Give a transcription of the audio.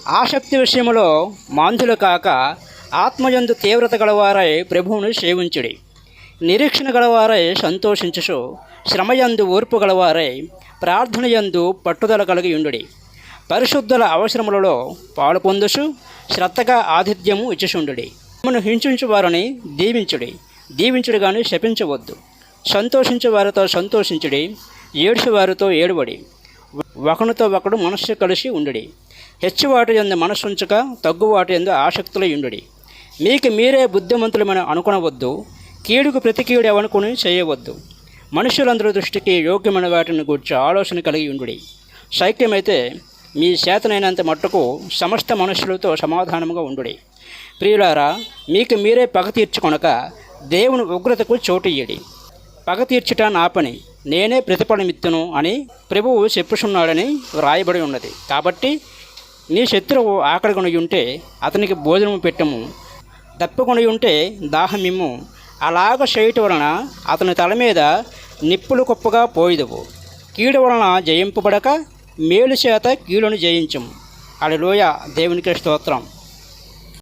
ఆసక్తి విషయంలో మాంధులు కాక ఆత్మయందు తీవ్రత గలవారై ప్రభువును సేవించుడి. నిరీక్షణ గలవారై సంతోషించుచు శ్రమయందు ఓర్పు గలవారై ప్రార్థనయందు పట్టుదల కలిగి ఉండుడి. పరిశుద్ధుల అవసరములలో పాలు పొందుచు శ్రద్ధగా ఆతిథ్యము ఇచ్చుచుండుడి. మిమ్మల్ని హింసించు వారిని దీవించుడి కానీ శపించవద్దు. సంతోషించే వారితో సంతోషించుడి, ఏడ్చు వారితో ఏడుబడి. ఒకనితో ఒకడు మనస్సు కలిసి ఉండుడి. హెచ్చువాటి యందు మనస్సుంచక తగ్గువాటి యందు ఆసక్తులు ఉండుడి. మీకు మీరే బుద్ధిమంతులమని అనుకునవద్దు, కీడుకు ప్రతి కీడు ఎవనుకుని చేయవద్దు. మనుషులందరి దృష్టికి యోగ్యమైన వాటిని గూర్చి ఆలోచన కలిగి ఉండుడి. శక్యమైతే మీ చేతనైనంత మట్టుకు సమస్త మనుషులతో సమాధానముగా ఉండుడి. ప్రియులారా, మీకు మీరే పగ తీర్చుకొనక దేవుని ఉగ్రతకు చోటియ్యడి. పగ తీర్చుట నా పని, నేనే ప్రతిఫలమిత్తును అని ప్రభువు చెప్పుచున్నాడని వ్రాయబడి ఉన్నది. కాబట్టి నీ శత్రువు ఆకలికొని ఉంటే అతనికి భోజనము పెట్టము, దప్పుకొని ఉంటే దాహమిమ్ము. అలాగ చేయటం వలన అతని తల మీద నిప్పులు కుప్పగా పోయిదవు. కీడు వలన జయింపబడక మేలు చేత కీడును జయించము. హల్లెలూయా. దేవునికి స్తోత్రం.